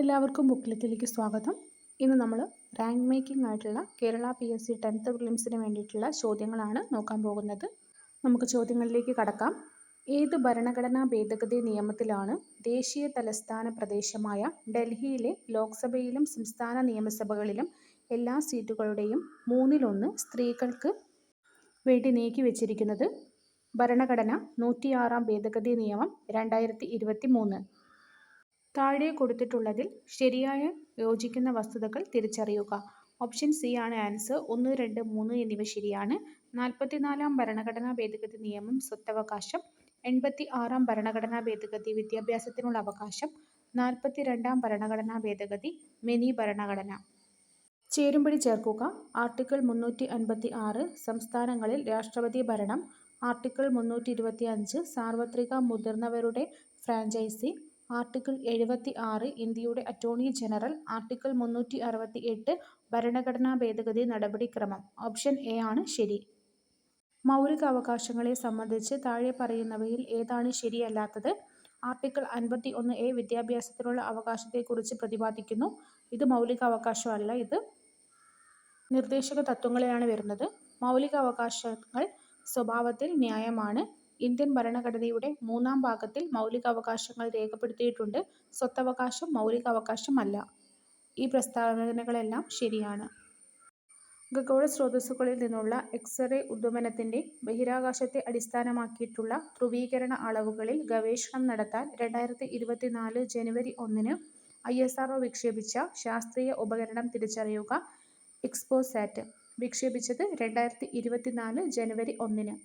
എല്ലാവർക്കും ബുക്ക്ലെറ്റിലേക്ക് സ്വാഗതം. ഇന്ന് നമ്മൾ റാങ്ക് മേക്കിംഗ് ആയിട്ടുള്ള കേരള PSC 10th പ്രിലിംസിന് വേണ്ടിയിട്ടുള്ള ചോദ്യങ്ങളാണ് നോക്കാൻ പോകുന്നത്. നമുക്ക് ചോദ്യങ്ങളിലേക്ക് കടക്കാം. ഏത് ഭരണഘടനാ ഭേദഗതി നിയമത്തിലാണ് ദേശീയ തലസ്ഥാന പ്രദേശമായ ഡൽഹിയിലെ ലോക്സഭയിലും സംസ്ഥാന നിയമസഭകളിലും എല്ലാ സീറ്റുകളുടെയും 1/3 സ്ത്രീകൾക്ക് വേണ്ടി നീക്കിവച്ചിരിക്കുന്നത്? ഭരണഘടന 106 ഭേദഗതി നിയമം 2023. താഴെ കൊടുത്തിട്ടുള്ളതിൽ ശരിയായ യോജിക്കുന്ന വസ്തുതകൾ തിരിച്ചറിയുക. ഓപ്ഷൻ സി ആണ് ആൻസർ. 1, 2, 3 എന്നിവ ശരിയാണ്. 44 ഭരണഘടനാ ഭേദഗതി നിയമം സ്വത്തവകാശം. 86 ഭരണഘടനാ ഭേദഗതി വിദ്യാഭ്യാസത്തിനുള്ള അവകാശം. 42 ഭരണഘടനാ ഭേദഗതി മിനി ഭരണഘടന. ചേരുംപടി ചേർക്കുക. ആർട്ടിക്കിൾ 356 സംസ്ഥാനങ്ങളിൽ രാഷ്ട്രപതി ഭരണം. ആർട്ടിക്കിൾ 325 സാർവത്രിക മുതിർന്നവരുടെ ഫ്രാഞ്ചൈസി. ആർട്ടിക്കിൾ 76 ഇന്ത്യയുടെ അറ്റോർണി ജനറൽ. ആർട്ടിക്കിൾ 368 ഭരണഘടനാ ഭേദഗതി നടപടിക്രമം. ഓപ്ഷൻ എ ആണ് ശരി. മൗലിക അവകാശങ്ങളെ സംബന്ധിച്ച് താഴെ പറയുന്നവയിൽ ഏതാണ് ശരിയല്ലാത്തത്? ആർട്ടിക്കിൾ 51A വിദ്യാഭ്യാസത്തിനുള്ള അവകാശത്തെക്കുറിച്ച് പ്രതിപാദിക്കുന്നു. ഇത് മൗലിക അവകാശമല്ല, ഇത് നിർദ്ദേശക തത്വങ്ങളെയാണ് വരുന്നത്. മൗലിക അവകാശങ്ങൾ സ്വഭാവത്തിൽ ന്യായമാണ്. ഇന്ത്യൻ ഭരണഘടനയുടെ 3-ാം ഭാഗത്തിൽ മൗലിക അവകാശങ്ങൾ രേഖപ്പെടുത്തിയിട്ടുണ്ട്. സ്വത്തവകാശം മൗലിക അവകാശമല്ല. ഈ പ്രസ്താവനകളെല്ലാം ശരിയാണ്. ഖഗോള സ്രോതസ്സുകളിൽ നിന്നുള്ള എക്സ്-റേ ഉദ്വമനത്തിന്റെ ബഹിരാകാശത്തെ അടിസ്ഥാനമാക്കിയിട്ടുള്ള ധ്രുവീകരണ അളവുകളിൽ ഗവേഷണം നടത്താൻ 2024 ജനുവരി 1 ISRO വിക്ഷേപിച്ച ശാസ്ത്രീയ ഉപകരണം തിരിച്ചറിയുക. ഇക്സ്പോസാറ്റ്. വിക്ഷേപിച്ചത് 2024 ജനുവരി 1.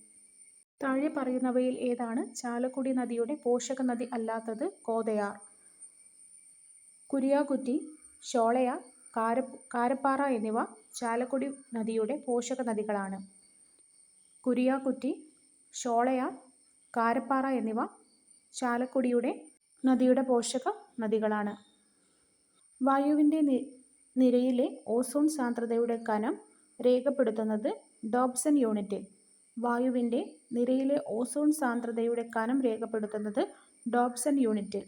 താഴെ പറയുന്നവയിൽ ഏതാണ് ചാലക്കുടി നദിയുടെ പോഷക നദി അല്ലാത്തത്? കോതയാർ. കുരിയാക്കുറ്റി, ഷോളയാർ, കാരപ്പാറ എന്നിവ ചാലക്കുടി നദിയുടെ പോഷക നദികളാണ്. കുരിയാക്കുറ്റി, ഷോളയാർ, കാരപ്പാറ എന്നിവ ചാലക്കുടിയുടെ നദിയുടെ പോഷക നദികളാണ്. വായുവിൻ്റെ നിരയിലെ ഓസോൺ സാന്ദ്രതയുടെ കനം രേഖപ്പെടുത്തുന്നത് ഡോപ്സൺ യൂണിറ്റിൽ. വായുവിൻ്റെ നിരയിലെ ഓസോൺ സാന്ദ്രതയുടെ കനം രേഖപ്പെടുത്തുന്നത് ഡോപ്സൺ യൂണിറ്റിൽ.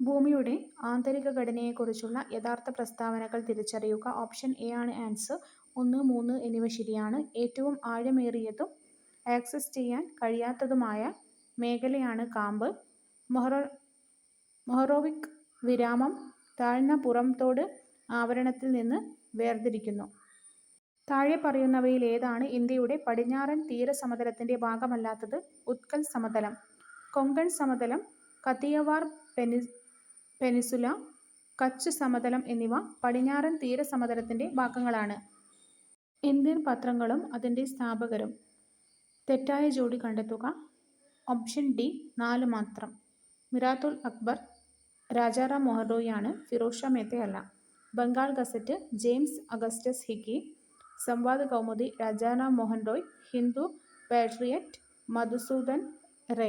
ഭൂമിയുടെ ആന്തരിക ഘടനയെക്കുറിച്ചുള്ള യഥാർത്ഥ പ്രസ്താവനകൾ തിരിച്ചറിയുക. ഓപ്ഷൻ എ ആണ് ആൻസർ. 1, 3 എന്നിവ ശരിയാണ്. ഏറ്റവും ആഴമേറിയതും ആക്സസ് ചെയ്യാൻ കഴിയാത്തതുമായ മേഖലയാണ് കാമ്പ്. മൊഹറോവിക് വിരാമം താഴ്ന്ന പുറംതോട് ആവരണത്തിൽ നിന്ന് വേർതിരിക്കുന്നു. താഴെ പറയുന്നവയിൽ ഏതാണ് ഇന്ത്യയുടെ പടിഞ്ഞാറൻ തീരസമതലത്തിന്റെ ഭാഗമല്ലാത്തത്? ഉത്കൽ സമതലം, കൊങ്കൺ സമതലം, കത്തിയവാർ പെനിസുല, കച്ച് സമതലം എന്നിവ പടിഞ്ഞാറൻ തീരസമതലത്തിന്റെ ഭാഗങ്ങളാണ്. ഇന്ത്യൻ പത്രങ്ങളും അതിന്റെ സ്ഥാപകരും. തെറ്റായ ജോഡി കണ്ടെത്തുക. ഓപ്ഷൻ ഡി 4 മാത്രം. മിറാത്തുൽ അക്ബർ രാജാറാം മോഹൻ റോയ് ആണ്, ഫിറോസ് ഷാ മേത്ത അല്ല. Bengal Gazette James Augustus Hicky. Samvad Kaumudi Rajaram Mohan Roy. Hindu Patriot Madhusudan Ray.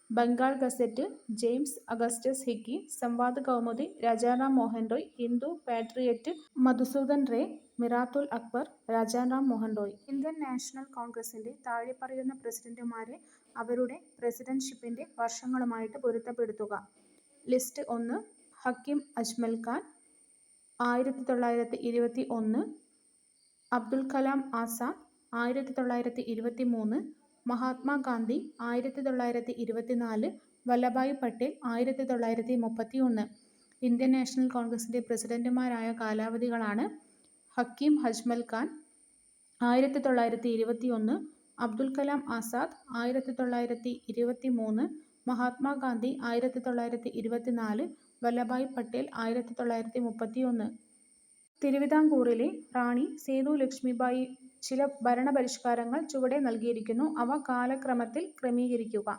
Bengal Gazette James Augustus Hicky. Samvad Kaumudi Rajaram Mohan Roy. Hindu Patriot Madhusudan Ray. Miratul Akbar Rajaram Mohan Roy. Indian national കോൺഗ്രസിന്റെ താഴെ പറയുന്ന പ്രസിഡന്റുമാരെ അവരുടെ പ്രസിഡന്റ്ഷിപ്പിന്റെ വർഷങ്ങളുമായിട്ട് പൊരുത്തപ്പെടുത്തുക. List 1 Hakim Ajmal Khan 1921. Abdul Kalam Azad 1923. Mahatma Gandhi 1924. Vallabhbhai Patel 1931. Indian national കോൺഗ്രസിന്റെ പ്രസിഡന്റുമാരായ കാലാവധികളാണ്: ഹക്കീം അജ്മൽ ഖാൻ 1921, അബ്ദുൽ കലാം ആസാദ് 1923, മഹാത്മാഗാന്ധി 1924, വല്ലഭായ് പട്ടേൽ 1931. തിരുവിതാംകൂറിലെ റാണി സേതു ലക്ഷ്മിബായി ചില ഭരണപരിഷ്കാരങ്ങൾ ചുവടെ നൽകിയിരിക്കുന്നു. അവ കാലക്രമത്തിൽ ക്രമീകരിക്കുക.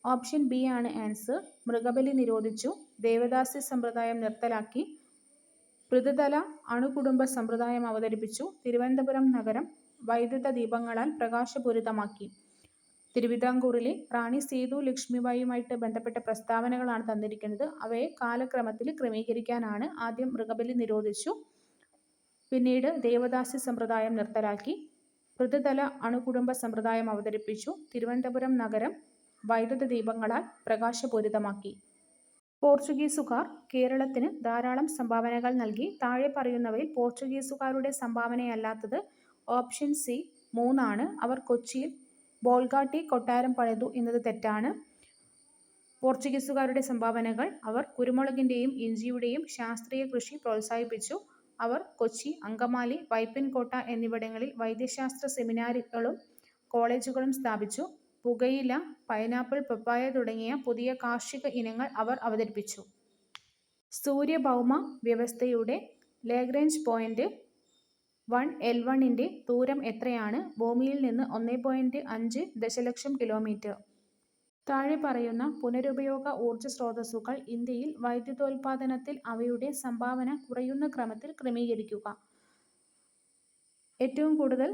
ഓപ്ഷൻ ബി ആണ് ആൻസർ. മൃഗബലി നിരോധിച്ചു. ദേവദാസി സമ്പ്രദായം നിർത്തലാക്കി. പൃഥുതല അണുകുടുംബ സമ്പ്രദായം അവതരിപ്പിച്ചു. തിരുവനന്തപുരം നഗരം വൈദ്യുത ദീപങ്ങളാൽ പ്രകാശപൂരിതമാക്കി. തിരുവിതാംകൂറിലെ റാണി സേതു ലക്ഷ്മിബായിയുമായിട്ട് ബന്ധപ്പെട്ട പ്രസ്താവനകളാണ് തന്നിരിക്കുന്നത്. അവയെ കാലക്രമത്തിൽ ക്രമീകരിക്കാനാണ്. ആദ്യം മൃഗബലി നിരോധിച്ചു, പിന്നീട് ദേവദാസി സമ്പ്രദായം നിർത്തലാക്കി, പൃഥുതല അണുകുടുംബ സമ്പ്രദായം അവതരിപ്പിച്ചു, തിരുവനന്തപുരം നഗരം വൈദ്യുത ദീപങ്ങളാൽ പ്രകാശപൂരിതമാക്കി. പോർച്ചുഗീസുകാർ കേരളത്തിന് ധാരാളം സംഭാവനകൾ നൽകി. താഴെ പറയുന്നവയിൽ പോർച്ചുഗീസുകാരുടെ സംഭാവനയല്ലാത്തത് ഓപ്ഷൻ സി 3 അവർ കൊച്ചിയിൽ ബോൾഗാട്ടി കൊട്ടാരം പണിതു എന്നത് തെറ്റാണ്. പോർച്ചുഗീസുകാരുടെ സംഭാവനകൾ: അവർ കുരുമുളകിൻ്റെയും ഇഞ്ചിയുടെയും ശാസ്ത്രീയ കൃഷി പ്രോത്സാഹിപ്പിച്ചു. അവർ കൊച്ചി, അങ്കമാലി, വൈപ്പിൻകോട്ട എന്നിവിടങ്ങളിൽ വൈദ്യശാസ്ത്ര സെമിനാറുകളും കോളേജുകളും സ്ഥാപിച്ചു. പുകയില, പൈനാപ്പിൾ, പപ്പായ തുടങ്ങിയ പുതിയ കാർഷിക ഇനങ്ങൾ അവർ അവതരിപ്പിച്ചു. സൂര്യഭൗമ വ്യവസ്ഥയുടെ ലാഗ്രാഞ്ച് പോയിന്റ് 1L1ന്റെ ദൂരം എത്രയാണ്? ഭൂമിയിൽ നിന്ന് 1.5 ദശലക്ഷം കിലോമീറ്റർ. താഴെ പറയുന്ന പുനരുപയോഗ ഊർജ സ്രോതസ്സുകൾ ഇന്ത്യയിൽ വൈദ്യുതോൽപാദനത്തിൽ അവയുടെ സംഭാവന കുറയുന്ന ക്രമത്തിൽ ക്രമീകരിക്കുക. ഏറ്റവും കൂടുതൽ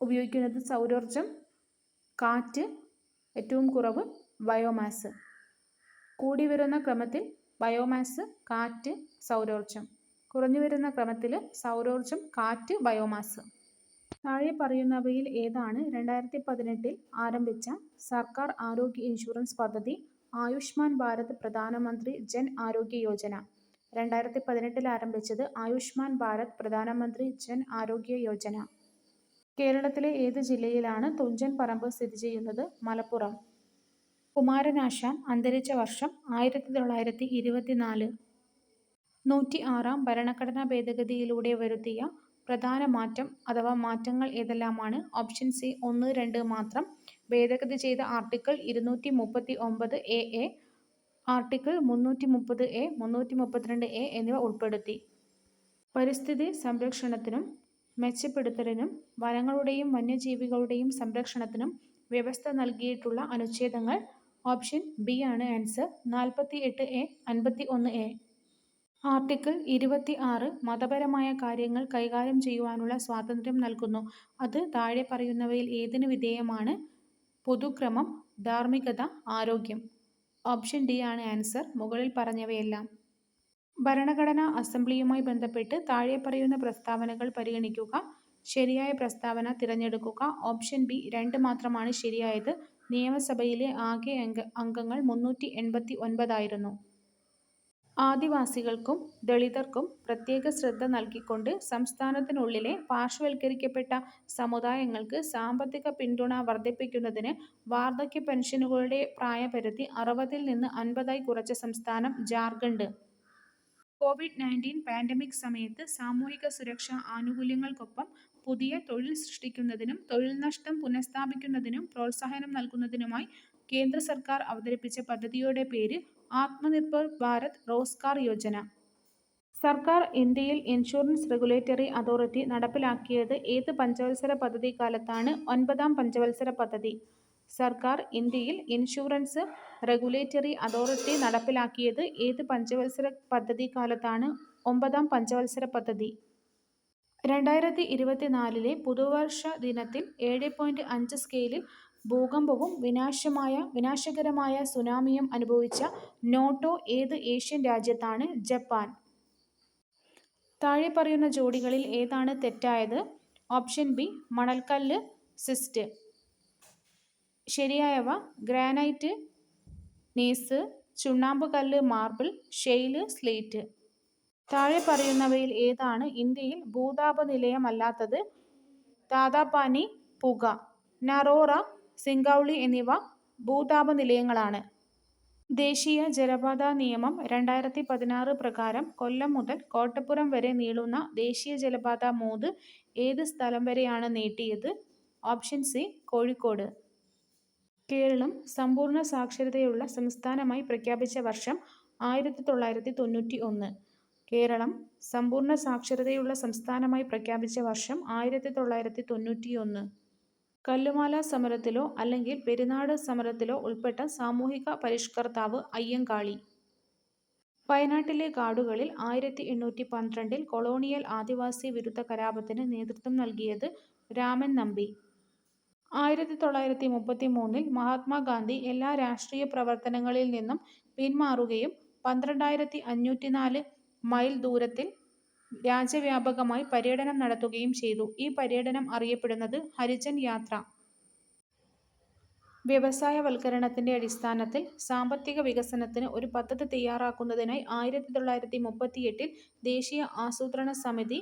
ഉപയോഗിക്കുന്നത് സൗരോർജം, കാറ്റ്. ഏറ്റവും കുറവ് ബയോമാസ്. കൂടി വരുന്ന ക്രമത്തിൽ ബയോമാസ്, കാറ്റ്, സൗരോർജം. കുറഞ്ഞു വരുന്ന ക്രമത്തിൽ സൗരോർജം, കാറ്റ്, ബയോമാസ്. താഴെ പറയുന്നവയിൽ ഏതാണ് 2018 ആരംഭിച്ച സർക്കാർ ആരോഗ്യ ഇൻഷുറൻസ് പദ്ധതി? ആയുഷ്മാൻ ഭാരത് പ്രധാനമന്ത്രി ജൻ ആരോഗ്യ യോജന. 2018 ആരംഭിച്ചത് ആയുഷ്മാൻ ഭാരത് പ്രധാനമന്ത്രി ജൻ ആരോഗ്യ യോജന. കേരളത്തിലെ ഏത് ജില്ലയിലാണ് തുഞ്ചൻ പറമ്പ് സ്ഥിതി ചെയ്യുന്നത്? മലപ്പുറം. കുമാരനാശാൻ അന്തരിച്ച വർഷം 1924. 106-ാം ഭരണഘടനാ ഭേദഗതിയിലൂടെ വരുത്തിയ പ്രധാന മാറ്റം അഥവാ മാറ്റങ്ങൾ ഏതെല്ലാമാണ്? ഓപ്ഷൻ സി 1, 2 മാത്രം. ഭേദഗതി ചെയ്ത article 239A, article 330A, 332A എന്നിവ ഉൾപ്പെടുത്തി. പരിസ്ഥിതി സംരക്ഷണത്തിനും മെച്ചപ്പെടുത്തലിനും വനങ്ങളുടെയും വന്യജീവികളുടെയും സംരക്ഷണത്തിനും വ്യവസ്ഥ നൽകിയിട്ടുള്ള അനുച്ഛേദങ്ങൾ. ഓപ്ഷൻ ബി ആണ് ആൻസർ. 48A, 51A. ആർട്ടിക്കിൾ 26 മതപരമായ കാര്യങ്ങൾ കൈകാര്യം ചെയ്യുവാനുള്ള സ്വാതന്ത്ര്യം നൽകുന്നു. അത് താഴെ പറയുന്നവയിൽ ഏതിന് വിധേയമാണ്? പൊതുക്രമം, ധാർമ്മികത, ആരോഗ്യം. ഓപ്ഷൻ ഡി ആണ് ആൻസർ. മുകളിൽ പറഞ്ഞവയെല്ലാം. ഭരണഘടനാ അസംബ്ലിയുമായി ബന്ധപ്പെട്ട് താഴെ പറയുന്ന പ്രസ്താവനകൾ പരിഗണിക്കുക. ശരിയായ പ്രസ്താവന തിരഞ്ഞെടുക്കുക. ഓപ്ഷൻ ബി 2 മാത്രമാണ് ശരിയായത്. നിയമസഭയിലെ ആകെ അംഗങ്ങൾ 389 ആയിരുന്നു. ആദിവാസികൾക്കും ദളിതർക്കും പ്രത്യേക ശ്രദ്ധ നൽകിക്കൊണ്ട് സംസ്ഥാനത്തിനുള്ളിലെ പാർശ്വവൽക്കരിക്കപ്പെട്ട സമുദായങ്ങൾക്ക് സാമ്പത്തിക പിന്തുണ വർദ്ധിപ്പിക്കുന്നതിന് വാർദ്ധക്യ പെൻഷനുകളുടെ പ്രായപരിധി 60-ൽ നിന്ന് 50ആയി കുറച്ച സംസ്ഥാനം ജാർഖണ്ഡ്. കോവിഡ്-19 പാൻഡമിക് സമയത്ത് സാമൂഹിക സുരക്ഷാ ആനുകൂല്യങ്ങൾക്കൊപ്പം പുതിയ തൊഴിൽ സൃഷ്ടിക്കുന്നതിനും തൊഴിൽ നഷ്ടം പുനഃസ്ഥാപിക്കുന്നതിനും പ്രോത്സാഹനം നൽകുന്നതിനുമായി കേന്ദ്ര സർക്കാർ അവതരിപ്പിച്ച പദ്ധതിയുടെ പേര് ആത്മനിർഭർ ഭാരത് റോസ്ഗാർ യോജന. സർക്കാർ ഇന്ത്യയിൽ ഇൻഷുറൻസ് റെഗുലേറ്ററി അതോറിറ്റി നടപ്പിലാക്കിയത് ഏത് പഞ്ചവത്സര പദ്ധതിക്കാലത്താണ്? 9-ാം പഞ്ചവത്സര പദ്ധതി. സർക്കാർ ഇന്ത്യയിൽ ഇൻഷുറൻസ് റെഗുലേറ്ററി അതോറിറ്റി നടപ്പിലാക്കിയത് ഏത് പഞ്ചവത്സര പദ്ധതിക്കാലത്താണ്? 9-ാം പഞ്ചവത്സര പദ്ധതി. 2024-ലെ പുതുവർഷ ദിനത്തിൽ 7.5 സ്കെയിലിൽ ഭൂകമ്പവും വിനാശകരമായ സുനാമിയും അനുഭവിച്ച നോട്ടോ ഏത് ഏഷ്യൻ രാജ്യത്താണ്? ജപ്പാൻ. താഴെ പറയുന്ന ജോഡികളിൽ ഏതാണ് തെറ്റായത്? ഓപ്ഷൻ ബി മണൽക്കല്ല്, സിസ്റ്റ്. ശരിയായവ ഗ്രാനൈറ്റ്, നീസ്, ചുണ്ണാമ്പുകല്ല്, മാർബിൾ, ഷെയ്ല്, സ്ലേറ്റ്. താഴെ പറയുന്നവയിൽ ഏതാണ് ഇന്ത്യയിൽ ഭൂതാപ നിലയമല്ലാത്തത്? താതാപാനി, പുക. നറോറ, സിംഗൌളി എന്നിവ ഭൂതാപ നിലയങ്ങളാണ്. ദേശീയ ജലപാതാ നിയമം 2016 പ്രകാരം കൊല്ലം മുതൽ കോട്ടപ്പുറം വരെ നീളുന്ന ദേശീയ ജലപാത 3 ഏത് സ്ഥലം വരെയാണ് നീട്ടിയത്? Option C Kozhikode. കേരളം സമ്പൂർണ്ണ സാക്ഷരതയുള്ള സംസ്ഥാനമായി പ്രഖ്യാപിച്ച വർഷം 1991. കേരളം സമ്പൂർണ്ണ സാക്ഷരതയുള്ള സംസ്ഥാനമായി പ്രഖ്യാപിച്ച വർഷം 1991. കല്ലുമാല സമരത്തിലോ അല്ലെങ്കിൽ പെരിനാട് സമരത്തിലോ ഉൾപ്പെട്ട സാമൂഹിക പരിഷ്കർത്താവ് അയ്യങ്കാളി. വയനാട്ടിലെ കാടുകളിൽ 1812-ൽ കൊളോണിയൽ ആദിവാസി വിരുദ്ധ കലാപത്തിന് നേതൃത്വം നൽകിയത് രാമൻ നമ്പി. 1933-ൽ മഹാത്മാഗാന്ധി എല്ലാ രാഷ്ട്രീയ പ്രവർത്തനങ്ങളിൽ നിന്നും പിന്മാറുകയും 12504 മൈൽ ദൂരത്തിൽ രാജ്യവ്യാപകമായി പര്യടനം നടത്തുകയും ചെയ്തു. ഈ പര്യടനം അറിയപ്പെടുന്നത് ഹരിജൻ യാത്ര. വ്യവസായവൽക്കരണത്തിന്റെ അടിസ്ഥാനത്തിൽ സാമ്പത്തിക വികസനത്തിന് ഒരു പദ്ധതി തയ്യാറാക്കുന്നതിനായി 1938 ദേശീയ ആസൂത്രണ സമിതി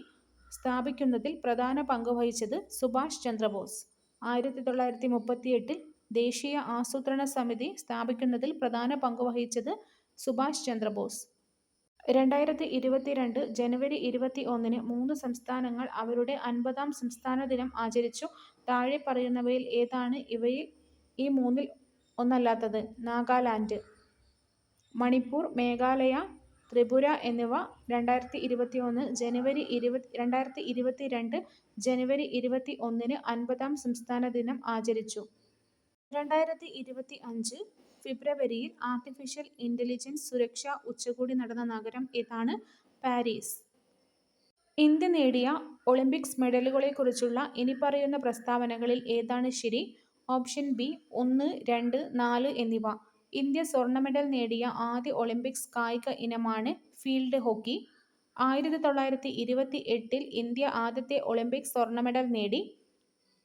സ്ഥാപിക്കുന്നതിൽ പ്രധാന പങ്കുവഹിച്ചത് സുഭാഷ് ചന്ദ്രബോസ്. 1938 ദേശീയ ആസൂത്രണ സമിതി സ്ഥാപിക്കുന്നതിൽ പ്രധാന പങ്കുവഹിച്ചത് സുഭാഷ് ചന്ദ്രബോസ്. 2022 ജനുവരി 21 3 സംസ്ഥാനങ്ങൾ അവരുടെ 50-ാം സംസ്ഥാന ദിനം ആചരിച്ചു. താഴെ പറയുന്നവയിൽ ഏതാണ് ഇവയിൽ ഈ മൂന്നിൽ ഒന്നല്ലാത്തത്? നാഗാലാൻഡ്, മണിപ്പൂർ, മേഘാലയ, ത്രിപുര എന്നിവ 2022 ജനുവരി 21 50-ാം സംസ്ഥാന ദിനം ആചരിച്ചു. 2025 ഫെബ്രുവരിയിൽ ആർട്ടിഫിഷ്യൽ ഇന്റലിജൻസ് സുരക്ഷാ ഉച്ചകോടി നടന്ന നഗരം ഏതാണ്? പാരീസ്. ഇന്ത്യ നേടിയ ഒളിമ്പിക്സ് മെഡലുകളെക്കുറിച്ചുള്ള ഇനിപ്പറയുന്ന പ്രസ്താവനകളിൽ ഏതാണ് ശരി? ഓപ്ഷൻ ബി 1, 2, 4 എന്നിവ. ഇന്ത്യ സ്വർണ്ണ മെഡൽ നേടിയ ആദ്യ ഒളിമ്പിക്സ് കായിക ഇനമാണ് ഫീൽഡ് ഹോക്കി. 1928 ഇന്ത്യ ആദ്യത്തെ ഒളിമ്പിക്സ് സ്വർണ്ണ മെഡൽ നേടി.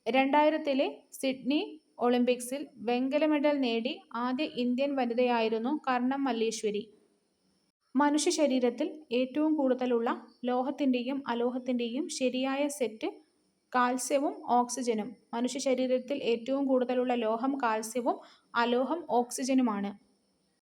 2000 സിഡ്നി ഒളിമ്പിക്സിൽ വെങ്കല മെഡൽ നേടി ആദ്യ ഇന്ത്യൻ വനിതയായിരുന്നു കർണം മല്ലേശ്വരി. മനുഷ്യ ശരീരത്തിൽ ഏറ്റവും കൂടുതലുള്ള ലോഹത്തിന്റെയും അലോഹത്തിന്റെയും ശരിയായ സെറ്റ് കാൽസ്യവും ഓക്സിജനും. മനുഷ്യ ശരീരത്തിൽ ഏറ്റവും കൂടുതലുള്ള ലോഹം കാൽസ്യവും അലോഹം ഓക്സിജനുമാണ്.